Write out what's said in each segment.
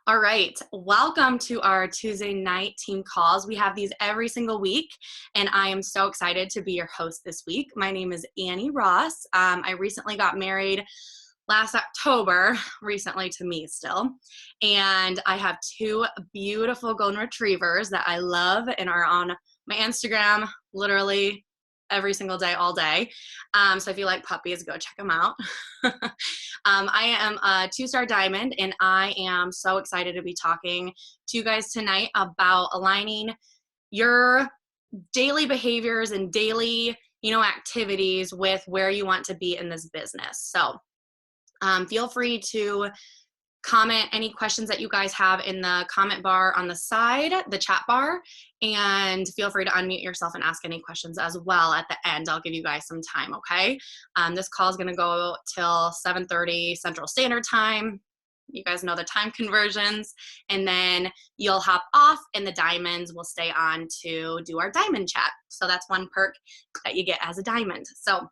All right, welcome to our Tuesday night team calls. We have these every single week, and I am so excited to be your host this week. My name is Annie Ross. I recently got married last October, recently to me still, and I have two beautiful golden retrievers that I love and are on my Instagram literally every single day, all day. So if you like puppies, go check them out. I am a two-star diamond, and I am so excited to be talking to you guys tonight about aligning your daily behaviors and daily, activities with where you want to be in this business. So feel free to comment any questions that you guys have in the comment bar on the side, the chat bar, and feel free to unmute yourself and ask any questions as well at the end. I'll give you guys some time, okay? This call is going to go till 7:30 Central Standard Time. You guys know the time conversions, and then you'll hop off and the diamonds will stay on to do our diamond chat. So that's one perk that you get as a diamond. So,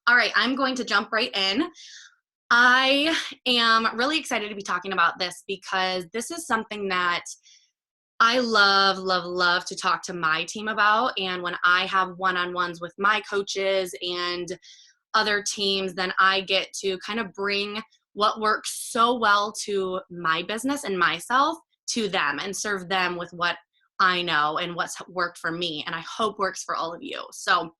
all right, I'm going to jump right in. I am really excited to be talking about this because this is something that I love to talk to my team about. And when I have one-on-ones with my coaches and other teams, then I get to kind of bring what works so well to my business and myself to them and serve them with what I know and what's worked for me and I hope works for all of you. So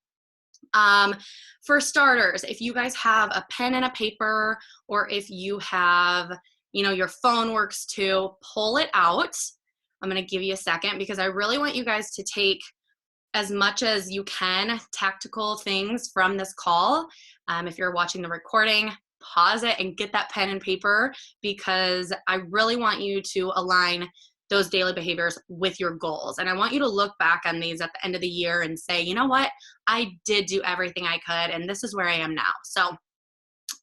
for starters, if you guys have a pen and a paper, or if you have, your phone works too, pull it out. I'm going to give you a second because I really want you guys to take as much as you can tactical things from this call. If you're watching the recording, pause it and get that pen and paper because I really want you to align those daily behaviors with your goals. And I want you to look back on these at the end of the year and say, you know what, I did do everything I could, and this is where I am now. So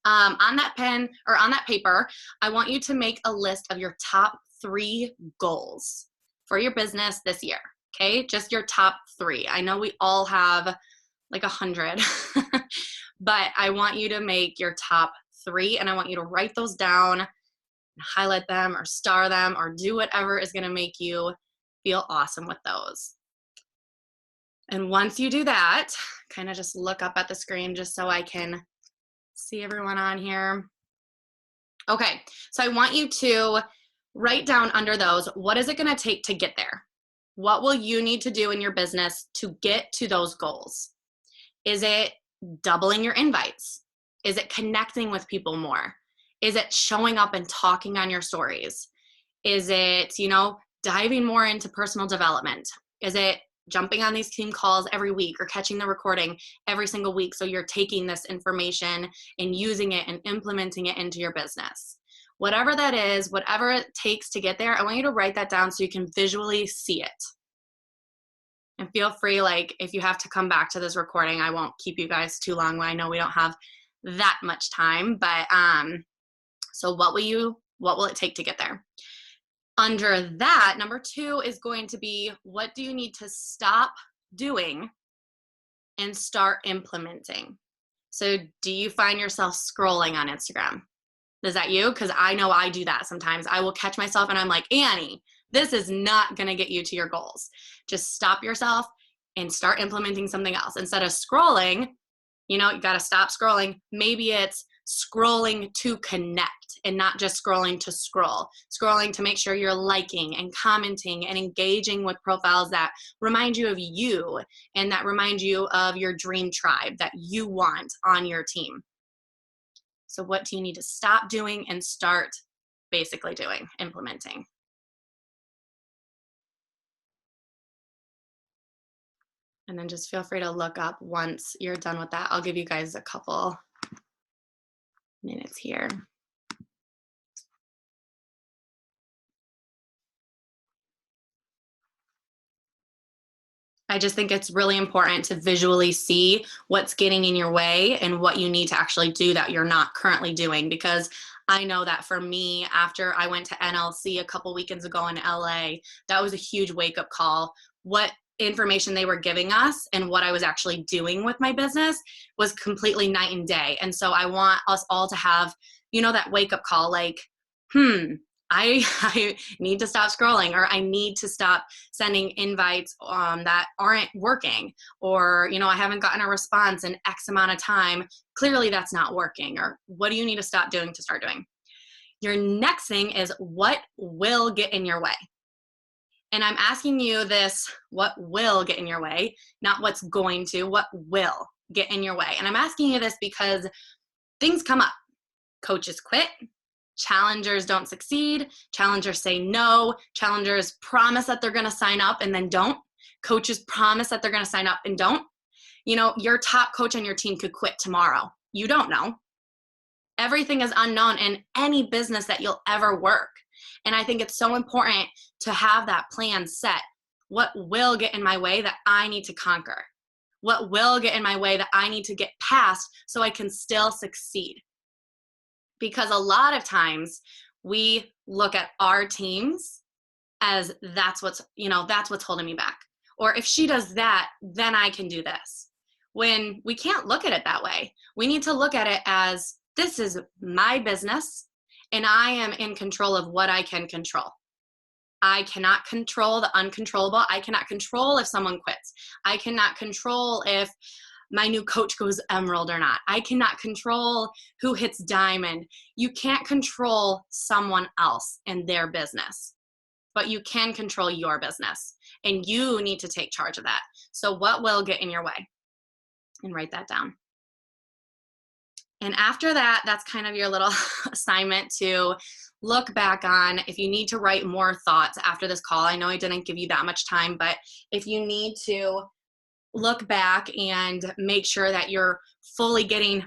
on that pen or on that paper, I want you to make a list of your top 3 goals for your business this year. Okay, just your top 3. I know we all have like 100, but I want you to make your top 3, and I want you to write those down, highlight them or star them or do whatever is going to make you feel awesome with those. And once you do that, kind of just look up at the screen just so I can see everyone on here. Okay, so I want you to write down under those, what is it going to take to get there? What will you need to do in your business to get to those goals? Is it doubling your invites? Is it connecting with people more? Is it showing up and talking on your stories? Is it, diving more into personal development? Is it jumping on these team calls every week or catching the recording every single week so you're taking this information and using it and implementing it into your business? Whatever that is, whatever it takes to get there, I want you to write that down so you can visually see it. And feel free, if you have to come back to this recording, I won't keep you guys too long. I know we don't have that much time, but so what will it take to get there? Under that, number 2 is going to be, what do you need to stop doing and start implementing? So do you find yourself scrolling on Instagram? Is that you? Because I know I do that sometimes. I will catch myself and I'm like, Annie, this is not going to get you to your goals. Just stop yourself and start implementing something else. Instead of scrolling, you got to stop scrolling. Maybe it's scrolling to connect and not just scrolling to scroll. Scrolling to make sure you're liking and commenting and engaging with profiles that remind you of you and that remind you of your dream tribe that you want on your team. So what do you need to stop doing and start basically doing, implementing? And then just feel free to look up once you're done with that. I'll give you guys a couple minutes here. I just think it's really important to visually see what's getting in your way and what you need to actually do that you're not currently doing. Because I know that for me, after I went to NLC a couple weekends ago in LA, that was a huge wake-up call. What information they were giving us and what I was actually doing with my business was completely night and day. And so I want us all to have, that wake-up call, I need to stop scrolling, or I need to stop sending invites that aren't working, or, I haven't gotten a response in X amount of time. Clearly that's not working. Or what do you need to stop doing to start doing? Your next thing is, what will get in your way? And I'm asking you this, what will get in your way, not what's going to, what will get in your way. And I'm asking you this because things come up. Coaches quit. Challengers don't succeed. Challengers say no. Challengers promise that they're going to sign up and then don't. Coaches promise that they're going to sign up and don't. Your top coach on your team could quit tomorrow. You don't know. Everything is unknown in any business that you'll ever work. And I think it's so important to have that plan set. What will get in my way that I need to conquer? What will get in my way that I need to get past so I can still succeed? Because a lot of times we look at our teams as that's what's holding me back. Or if she does that, then I can do this. When we can't look at it that way. We need to look at it as, this is my business and I am in control of what I can control. I cannot control the uncontrollable. I cannot control if someone quits. I cannot control if my new coach goes emerald or not. I cannot control who hits diamond. You can't control someone else and their business, but you can control your business, and you need to take charge of that. So what will get in your way? And write that down. And after that, that's kind of your little assignment to look back on. If you need to write more thoughts after this call, I know I didn't give you that much time, but if you need to look back and make sure that you're fully getting,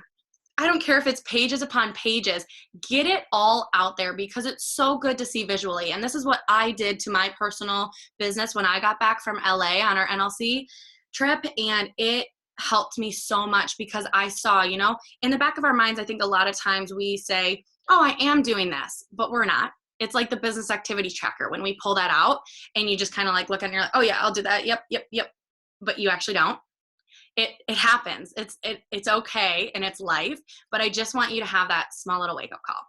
I don't care if it's pages upon pages, get it all out there, because it's so good to see visually. And this is what I did to my personal business when I got back from LA on our NLC trip. And it helped me so much because I saw, in the back of our minds, I think a lot of times we say, oh, I am doing this, but we're not. It's like the business activity tracker. When we pull that out and you just kind of like look and you're like, oh yeah, I'll do that. Yep. But you actually don't. It happens. It's okay, and it's life, but I just want you to have that small little wake up call.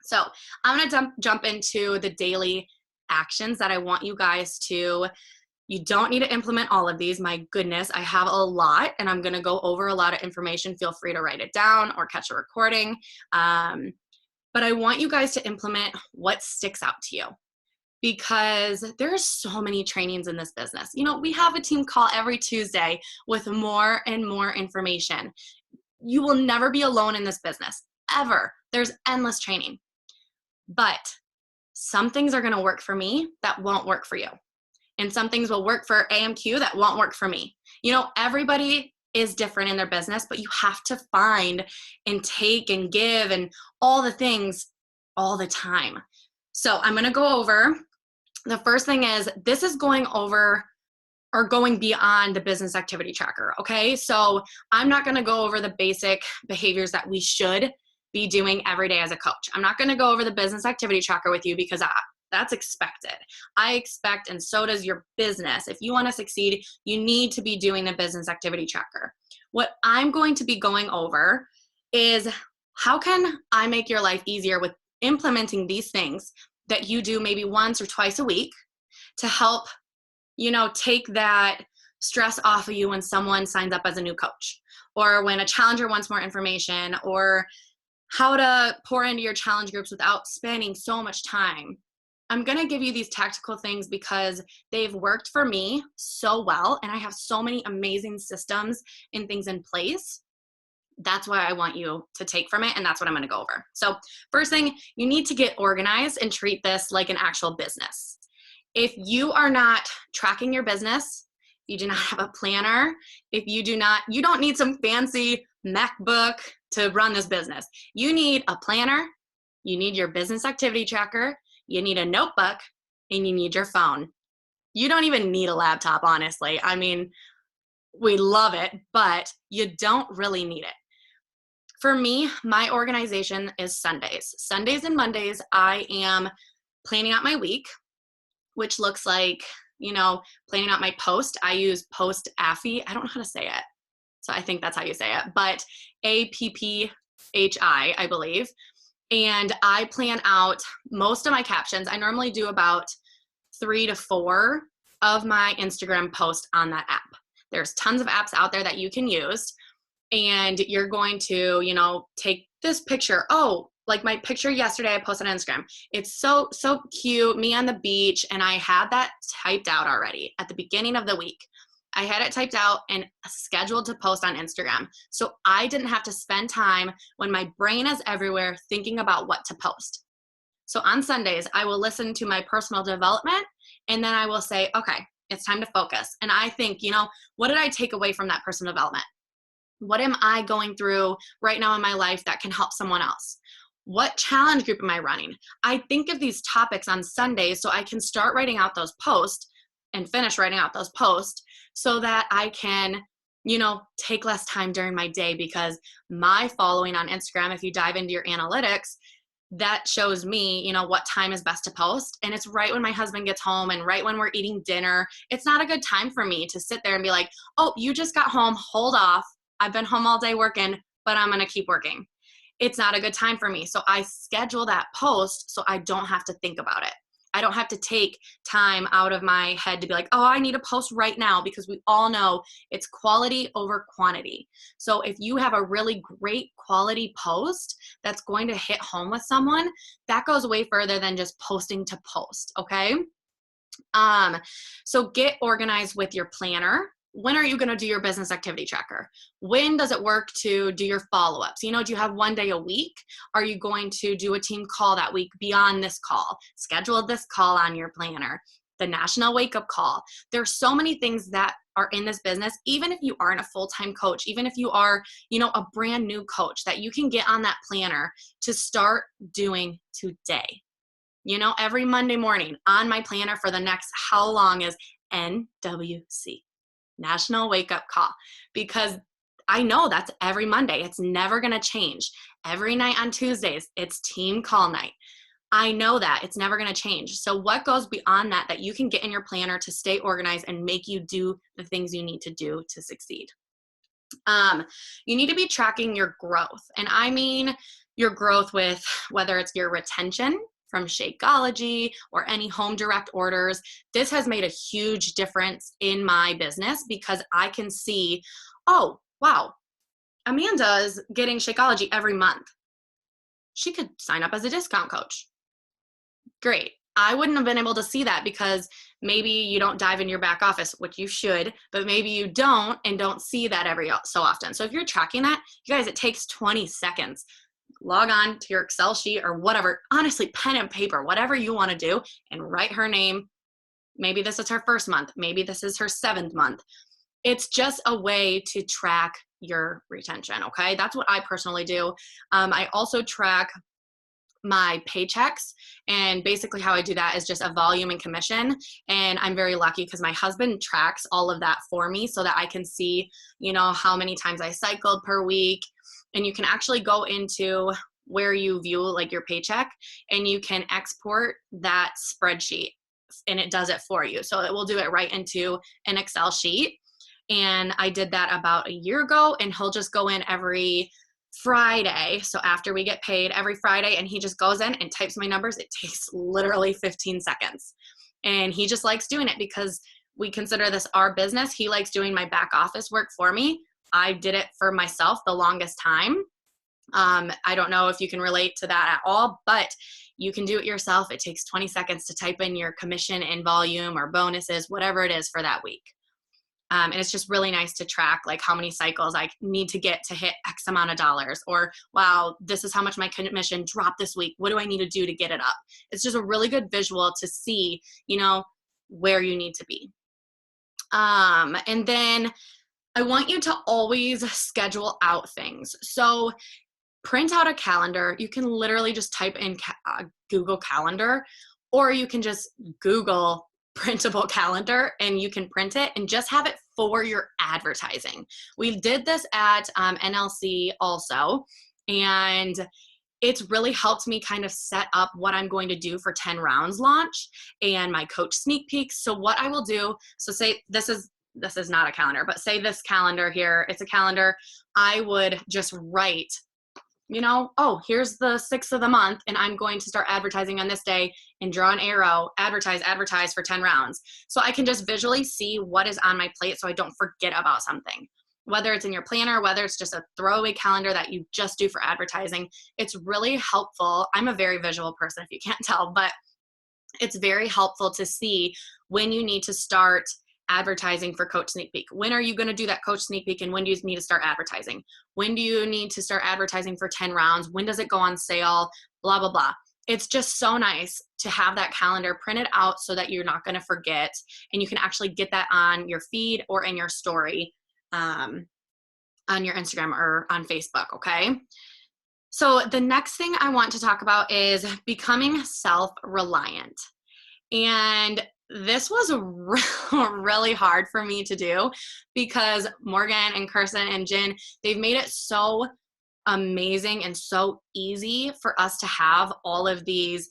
So I'm going to jump into the daily actions that I want you guys to. You don't need to implement all of these. My goodness, I have a lot, and I'm going to go over a lot of information. Feel free to write it down or catch a recording. But I want you guys to implement what sticks out to you, because there's so many trainings in this business. We have a team call every Tuesday with more and more information. You will never be alone in this business, ever. There's endless training. But some things are going to work for me that won't work for you. And some things will work for AMQ that won't work for me. Everybody is different in their business, but you have to find and take and give and all the things all the time. So I'm going to go over. The first thing is, this is going over or going beyond the business activity tracker. Okay. So I'm not going to go over the basic behaviors that we should be doing every day as a coach. I'm not going to go over the business activity tracker with you, because that's expected. I expect, and so does your business. If you want to succeed, you need to be doing the business activity tracker. What I'm going to be going over is, how can I make your life easier with implementing these things that you do maybe once or twice a week to help, take that stress off of you when someone signs up as a new coach, or when a challenger wants more information, or how to pour into your challenge groups without spending so much time. I'm going to give you these tactical things because they've worked for me so well, and I have so many amazing systems and things in place. That's what I want you to take from it, and that's what I'm going to go over. So first thing, you need to get organized and treat this like an actual business. If you are not tracking your business, you do not have a planner, you don't need some fancy MacBook to run this business. You need a planner, you need your business activity tracker, you need a notebook, and you need your phone. You don't even need a laptop, honestly. I mean, we love it, but you don't really need it. For me, my organization is Sundays. Sundays and Mondays, I am planning out my week, which looks like, planning out my post. I use Post Affy. I don't know how to say it, so I think that's how you say it, but APPHI, I believe. And I plan out most of my captions. I normally do about 3 to 4 of my Instagram posts on that app. There's tons of apps out there that you can use, and you're going to, take this picture. Oh, like my picture yesterday I posted on Instagram. It's so cute, me on the beach, and I had that typed out already at the beginning of the week. I had it typed out and scheduled to post on Instagram. So I didn't have to spend time when my brain is everywhere thinking about what to post. So on Sundays, I will listen to my personal development, and then I will say, okay, it's time to focus. And I think, what did I take away from that personal development? What am I going through right now in my life that can help someone else? What challenge group am I running? I think of these topics on Sundays so I can start writing out those posts and finish writing out those posts so that I can, take less time during my day, because my following on Instagram, if you dive into your analytics, that shows me, what time is best to post. And it's right when my husband gets home and right when we're eating dinner. It's not a good time for me to sit there and be like, oh, you just got home, hold off. I've been home all day working, but I'm going to keep working. It's not a good time for me. So I schedule that post so I don't have to think about it. I don't have to take time out of my head to be like, oh, I need a post right now, because we all know it's quality over quantity. So if you have a really great quality post that's going to hit home with someone, that goes way further than just posting to post, okay? So get organized with your planner. When are you going to do your business activity tracker? When does it work to do your follow-ups? Do you have one day a week? Are you going to do a team call that week beyond this call? Schedule this call on your planner. The national wake-up call. There's so many things that are in this business, even if you aren't a full-time coach, even if you are, a brand new coach, that you can get on that planner to start doing today. Every Monday morning on my planner for the next how long is NWC. National Wake Up Call, because I know that's every Monday. It's never going to change. Every night on Tuesdays, it's team call night. I know that it's never going to change. So what goes beyond that you can get in your planner to stay organized and make you do the things you need to do to succeed? You need to be tracking your growth. And I mean your growth with whether it's your retention from Shakeology or any home direct orders. This has made a huge difference in my business, because I can see, oh, wow, Amanda's getting Shakeology every month. She could sign up as a discount coach. Great. I wouldn't have been able to see that because maybe you don't dive in your back office, which you should, but maybe you don't and don't see that every so often. So if you're tracking that, you guys, it takes 20 seconds. Log on to your Excel sheet or whatever, honestly, pen and paper, whatever you want to do, and write her name. Maybe this is her first month. Maybe this is her 7th month. It's just a way to track your retention, okay? That's what I personally do. I also track my paychecks, and basically how I do that is just a volume and commission. And I'm very lucky because my husband tracks all of that for me so that I can see, how many times I cycled per week. And you can actually go into where you view like your paycheck, and you can export that spreadsheet, and it does it for you. So it will do it right into an Excel sheet. And I did that about a year ago, and he'll just go in every Friday. So after we get paid every Friday, and he just goes in and types my numbers. It takes literally 15 seconds. And he just likes doing it because we consider this our business. He likes doing my back office work for me. I did it for myself the longest time. I don't know if you can relate to that at all, but you can do it yourself. It takes 20 seconds to type in your commission and volume or bonuses, whatever it is for that week. And it's just really nice to track like how many cycles I need to get to hit X amount of dollars, or wow, this is how much my commission dropped this week. What do I need to do to get it up? It's just a really good visual to see, where you need to be. And then I want you to always schedule out things. So print out a calendar. You can literally just type in Google Calendar, or you can just Google printable calendar and you can print it and just have it for your advertising. We did this at NLC also, and it's really helped me kind of set up what I'm going to do for 10 rounds launch and my coach sneak peeks. So what I will do, so say this is not a calendar, but say this calendar here, it's a calendar. I would just write oh, here's the 6th of the month and I'm going to start advertising on this day and draw an arrow, advertise for 10 rounds. So I can just visually see what is on my plate so I don't forget about something. Whether it's in your planner, whether it's just a throwaway calendar that you just do for advertising, it's really helpful. I'm a very visual person if you can't tell, but it's very helpful to see when you need to start advertising for Coach Sneak Peek. When are you going to do that Coach Sneak Peek, and when do you need to start advertising? When do you need to start advertising for 10 rounds? When does it go on sale? Blah, blah, blah. It's just so nice to have that calendar printed out so that you're not going to forget, and you can actually get that on your feed or in your story on your Instagram or on Facebook, okay? So the next thing I want to talk about is becoming self-reliant. And this was really hard for me to do because Morgan and Kirsten and Jen, they've made it so amazing and so easy for us to have all of these,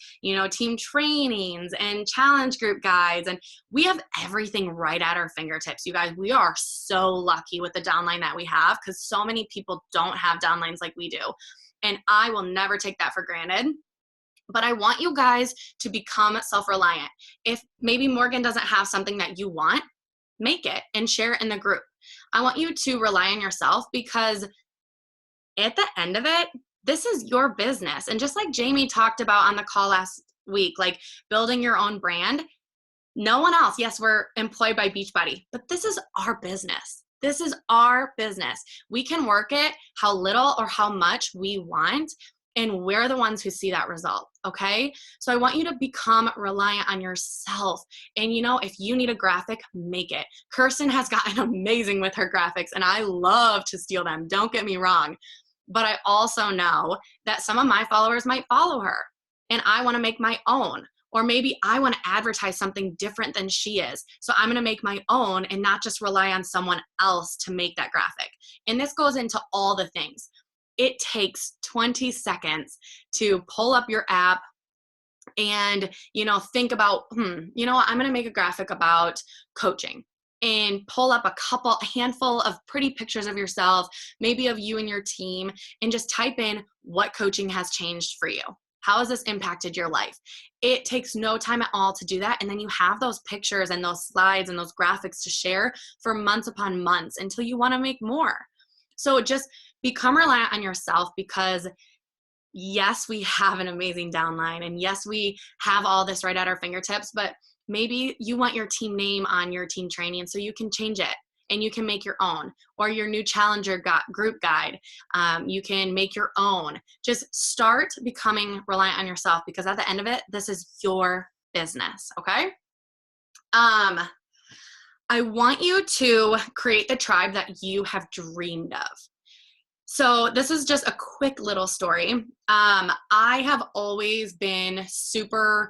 team trainings and challenge group guides. And we have everything right at our fingertips. You guys, we are so lucky with the downline that we have because so many people don't have downlines like we do. And I will never take that for granted. But I want you guys to become self-reliant. If maybe Morgan doesn't have something that you want, make it and share it in the group. I want you to rely on yourself because at the end of it, this is your business. And just like Jamie talked about on the call last week, like building your own brand, no one else. Yes, we're employed by Beachbody, but this is our business. This is our business. We can work it how little or how much we want, and we're the ones who see that result, okay? So I want you to become reliant on yourself. And if you need a graphic, make it. Kirsten has gotten amazing with her graphics, and I love to steal them. Don't get me wrong. But I also know that some of my followers might follow her, and I want to make my own. Or maybe I want to advertise something different than she is. So I'm going to make my own and not just rely on someone else to make that graphic. And this goes into all the things. It takes 20 seconds to pull up your app and, think about, I'm going to make a graphic about coaching, and pull up a handful of pretty pictures of yourself, maybe of you and your team, and just type in what coaching has changed for you. How has this impacted your life? It takes no time at all to do that. And then you have those pictures and those slides and those graphics to share for months upon months until you want to make more. So just become reliant on yourself because yes, we have an amazing downline, and yes, we have all this right at our fingertips, but maybe you want your team name on your team training, so you can change it and you can make your own, or your new challenger group guide. You can make your own. Just start becoming reliant on yourself because at the end of it, this is your business, okay? I want you to create the tribe that you have dreamed of. So this is just a quick little story. I have always been super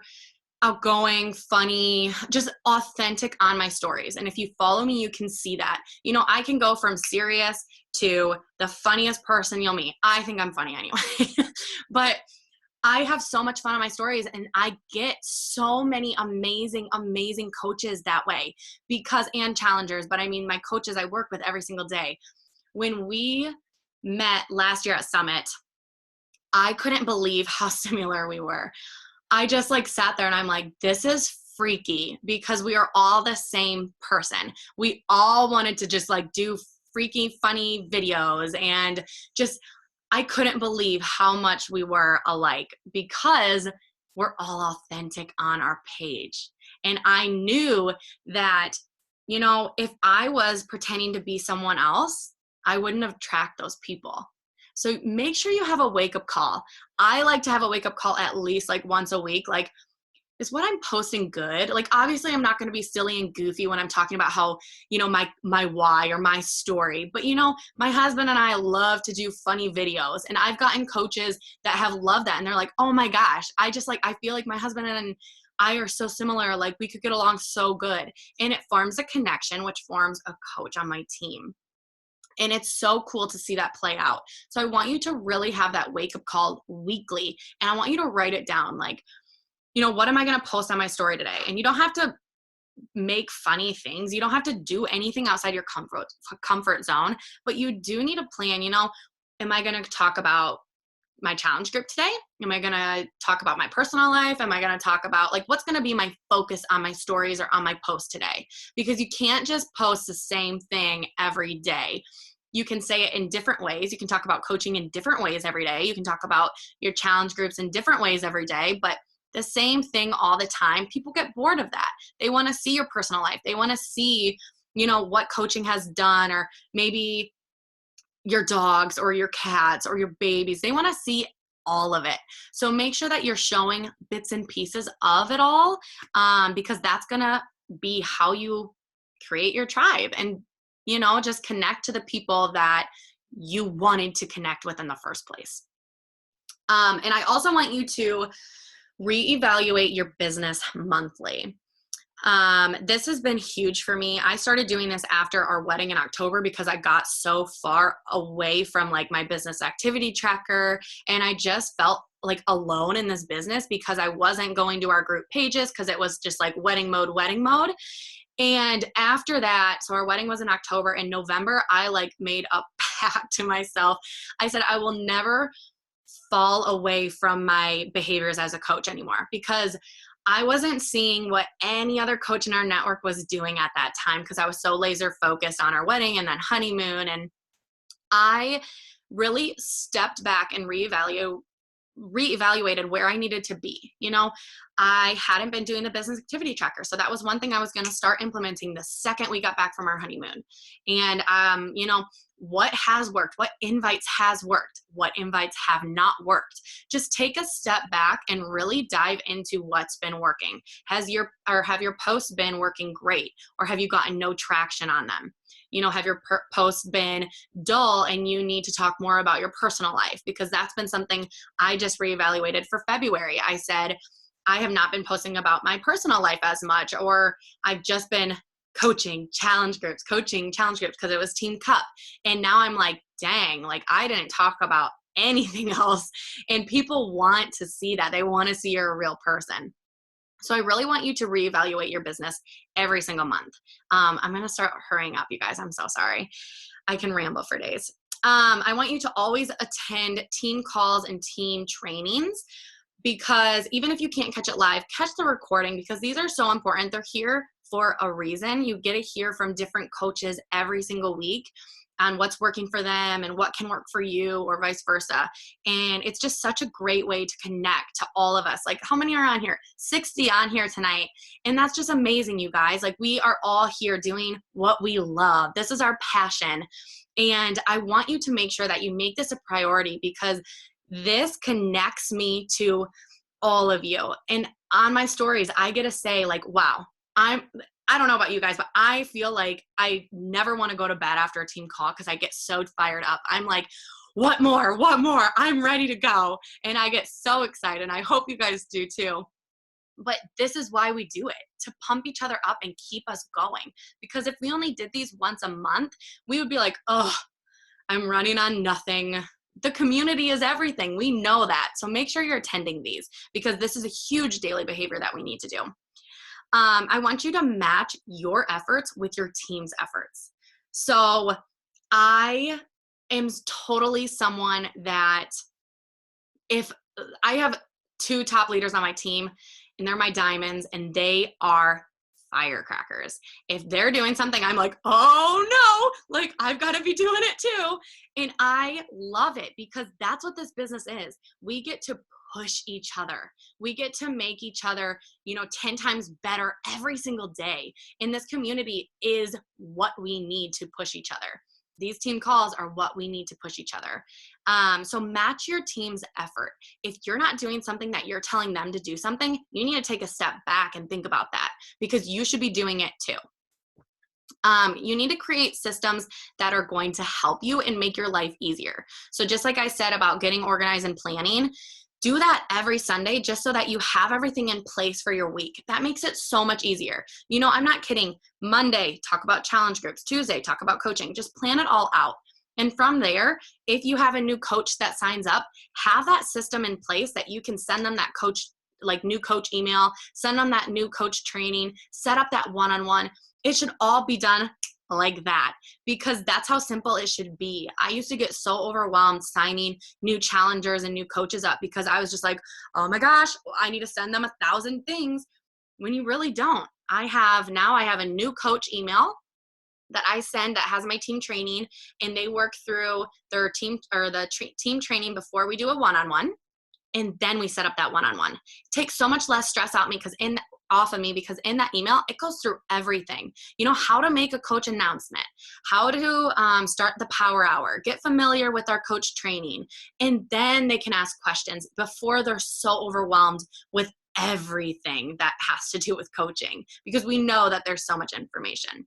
outgoing, funny, just authentic on my stories. And if you follow me, you can see that. I can go from serious to the funniest person you'll meet. I think I'm funny anyway. But I have so much fun on my stories, and I get so many amazing, amazing coaches that way and challengers. But I mean, my coaches I work with every single day. When we met last year at Summit, I couldn't believe how similar we were. I just sat there and I'm like, this is freaky because we are all the same person. We all wanted to just do freaky funny videos, and just I couldn't believe how much we were alike because we're all authentic on our page. And I knew that, if I was pretending to be someone else, I wouldn't have tracked those people. So make sure you have a wake-up call. I like to have a wake-up call at least once a week. Is what I'm posting good? Obviously I'm not going to be silly and goofy when I'm talking about how, my why or my story. But, my husband and I love to do funny videos. And I've gotten coaches that have loved that. And they're like, oh my gosh, I feel like my husband and I are so similar. We could get along so good. And it forms a connection, which forms a coach on my team. And it's so cool to see that play out. So I want you to really have that wake-up call weekly. And I want you to write it down. What am I going to post on my story today? And you don't have to make funny things. You don't have to do anything outside your comfort zone. But you do need a plan. Am I going to talk about my challenge group today? Am I going to talk about my personal life? Am I going to talk about like what's going to be my focus on my stories or on my post today? Because you can't just post the same thing every day. You can say it in different ways. You can talk about coaching in different ways every day. You can talk about your challenge groups in different ways every day, but the same thing all the time, people get bored of that. They want to see your personal life. They want to see, what coaching has done, or maybe your dogs or your cats or your babies. They want to see all of it. So make sure that you're showing bits and pieces of it all, because that's going to be how you create your tribe and, just connect to the people that you wanted to connect with in the first place. And I also want you to reevaluate your business monthly. This has been huge for me. I started doing this after our wedding in October because I got so far away from like my business activity tracker, and I just felt like alone in this business because I wasn't going to our group pages because it was just like wedding mode. And after that, so our wedding was in October. In November, I like made a pact to myself. I said, I will never fall away from my behaviors as a coach anymore, because I wasn't seeing what any other coach in our network was doing at that time because I was so laser focused on our wedding and then honeymoon. And I really stepped back and reevaluated where I needed to be. I hadn't been doing the business activity tracker. So that was one thing I was going to start implementing the second we got back from our honeymoon. And, what has worked, what invites has worked, what invites have not worked. Just take a step back and really dive into what's been working. Have your posts been working great, or have you gotten no traction on them? Have your posts been dull and you need to talk more about your personal life? Because that's been something I just reevaluated for February. I said, I have not been posting about my personal life as much, or I've just been coaching challenge groups because it was Team Cup. And now I'm like, dang, like I didn't talk about anything else. And people want to see that. They want to see you're a real person. So I really want you to reevaluate your business every single month. I'm going to start hurrying up, you guys. I'm so sorry. I can ramble for days. I want you to always attend team calls and team trainings, because even if you can't catch it live, catch the recording, because these are so important. They're here for a reason. You get to hear from different coaches every single week on what's working for them and what can work for you, or vice versa. And it's just such a great way to connect to all of us. Like, how many are on here? 60 on here tonight. And that's just amazing, you guys. Like, we are all here doing what we love. This is our passion. And I want you to make sure that you make this a priority, because this connects me to all of you. And on my stories, I get to say like, wow, I don't know about you guys, but I feel like I never want to go to bed after a team call because I get so fired up. I'm like, what more? I'm ready to go. And I get so excited. And I hope you guys do too. But this is why we do it, to pump each other up and keep us going. Because if we only did these once a month, we would be like, oh, I'm running on nothing. The community is everything. We know that. So make sure you're attending these, because this is a huge daily behavior that we need to do. I want you to match your efforts with your team's efforts. So I am totally someone that, if I have 2 top leaders on my team and they're my diamonds and they are firecrackers. If they're doing something, I'm like, oh no, like I've got to be doing it too. And I love it, because that's what this business is. We get to push each other. We get to make each other, 10 times better every single day. And this community is what we need to push each other. These team calls are what we need to push each other. So match your team's effort. If you're not doing something that you're telling them to do something, you need to take a step back and think about that, because you should be doing it too. You need to create systems that are going to help you and make your life easier. So just like I said about getting organized and planning, do that every Sunday, just so that you have everything in place for your week. That makes it so much easier. I'm not kidding. Monday, talk about challenge groups. Tuesday, talk about coaching. Just plan it all out. And from there, if you have a new coach that signs up, have that system in place that you can send them that coach, like new coach email, send them that new coach training, set up that one-on-one. It should all be done like that, because that's how simple it should be. I used to get so overwhelmed signing new challengers and new coaches up because I was just like, oh my gosh, I need to send them 1,000 things, when you really don't. I have a new coach email that I send that has my team training, and they work through their team or the team training before we do a one-on-one. And then we set up that one-on-one. It takes so much less stress off of me because in that email, it goes through everything. You know, how to make a coach announcement, how to start the power hour, get familiar with our coach training, and then they can ask questions before they're so overwhelmed with everything that has to do with coaching, because we know that there's so much information.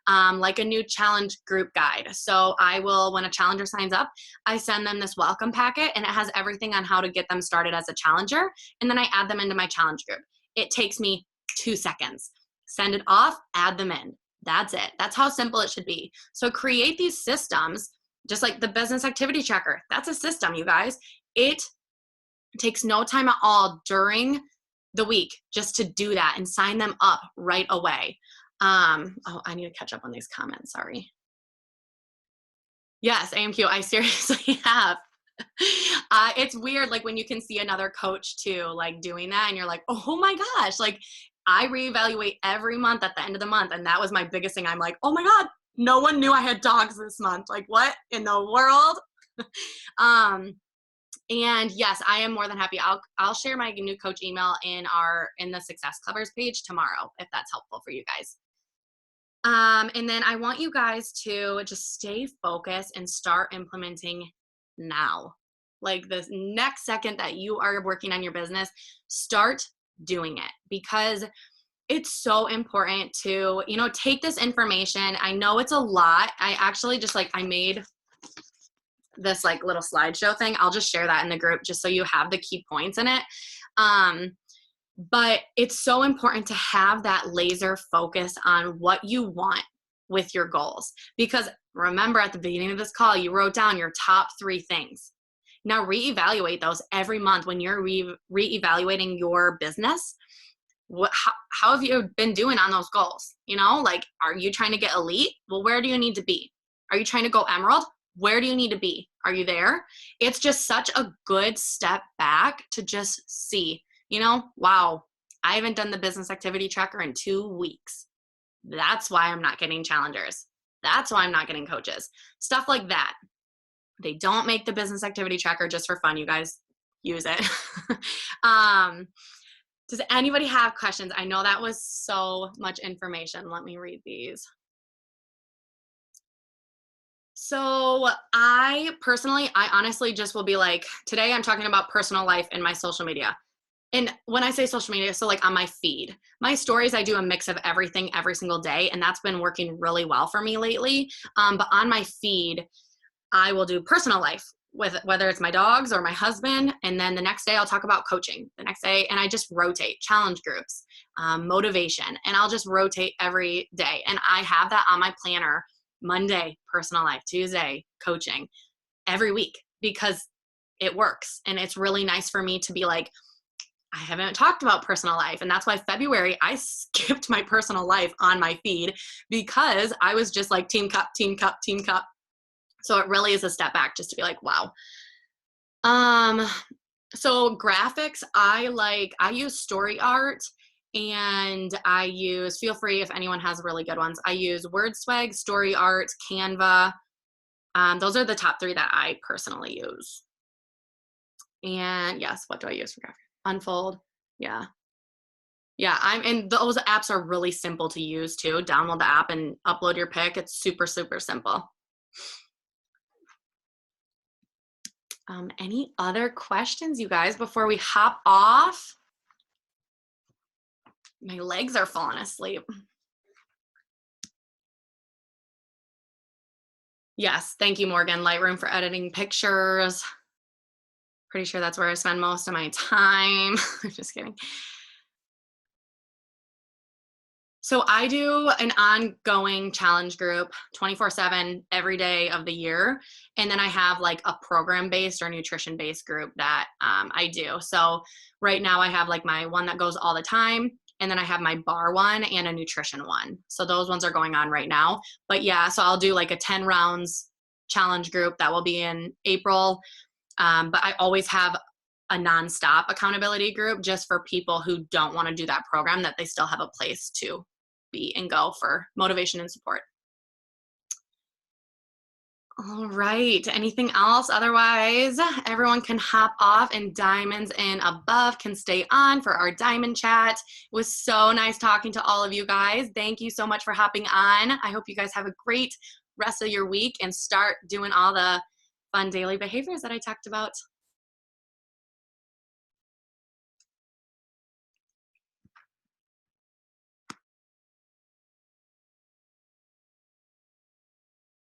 Like a new challenge group guide. So when a challenger signs up, I send them this welcome packet, and it has everything on how to get them started as a challenger. And then I add them into my challenge group. It takes me 2 seconds. Send it off, add them in. That's it. That's how simple it should be. So create these systems, just like the business activity tracker. That's a system, you guys. It takes no time at all during the week just to do that and sign them up right away. I need to catch up on these comments. Sorry. Yes, AMQ, I seriously have. It's weird, like when you can see another coach too, like doing that, and you're like, oh my gosh, like I reevaluate every month at the end of the month. And that was my biggest thing. I'm like, oh my God, no one knew I had dogs this month. Like, what in the world? And yes, I am more than happy. I'll share my new coach email in the Success Clubbers page tomorrow, if that's helpful for you guys. And then I want you guys to just stay focused and start implementing now. Like the next second that you are working on your business, start doing it, because it's so important to, take this information. I know it's a lot. I actually I made this little slideshow thing. I'll just share that in the group just so you have the key points in it. But it's so important to have that laser focus on what you want with your goals. Because remember, at the beginning of this call, you wrote down your top 3 things. Now reevaluate those every month when you're reevaluating your business. How have you been doing on those goals? Are you trying to get elite? Well, where do you need to be? Are you trying to go emerald? Where do you need to be? Are you there? It's just such a good step back to just see, wow, I haven't done the business activity tracker in 2 weeks. That's why I'm not getting challengers. That's why I'm not getting coaches. Stuff like that. They don't make the business activity tracker just for fun. You guys use it. Does anybody have questions? I know that was so much information. Let me read these. So I honestly just will be like, today I'm talking about personal life in my social media. And when I say social media, so on my feed, my stories, I do a mix of everything every single day. And that's been working really well for me lately. But on my feed, I will do personal life, with whether it's my dogs or my husband. And then the next day I'll talk about coaching the next day. And I just rotate challenge groups, motivation, and I'll just rotate every day. And I have that on my planner: Monday, personal life; Tuesday, coaching, every week, because it works. And it's really nice for me to be like, I haven't talked about personal life. And that's why February, I skipped my personal life on my feed, because I was just like team cup, team cup, team cup. So it really is a step back just to be like, wow. So graphics, I use Story Art, and feel free if anyone has really good ones. I use WordSwag, Story Art, Canva. Those are the top 3 that I personally use. And yes, what do I use for graphics? Unfold. Yeah. And those apps are really simple to use too. Download the app and upload your pic. It's super, super simple. Any other questions, you guys, before we hop off? My legs are falling asleep. Yes, thank you, Morgan. Lightroom for editing pictures. Pretty sure that's where I spend most of my time. Just kidding. So I do an ongoing challenge group 24/7 every day of the year. And then I have a program-based or nutrition-based group that I do. So right now I have my one that goes all the time. And then I have my bar one and a nutrition one. So those ones are going on right now. But yeah, so I'll do like a 10 rounds challenge group that will be in April. But I always have a nonstop accountability group just for people who don't want to do that program, that they still have a place to be and go for motivation and support. All right. Anything else? Otherwise, everyone can hop off and Diamonds and Above can stay on for our diamond chat. It was so nice talking to all of you guys. Thank you so much for hopping on. I hope you guys have a great rest of your week and start doing all the fun daily behaviors that I talked about.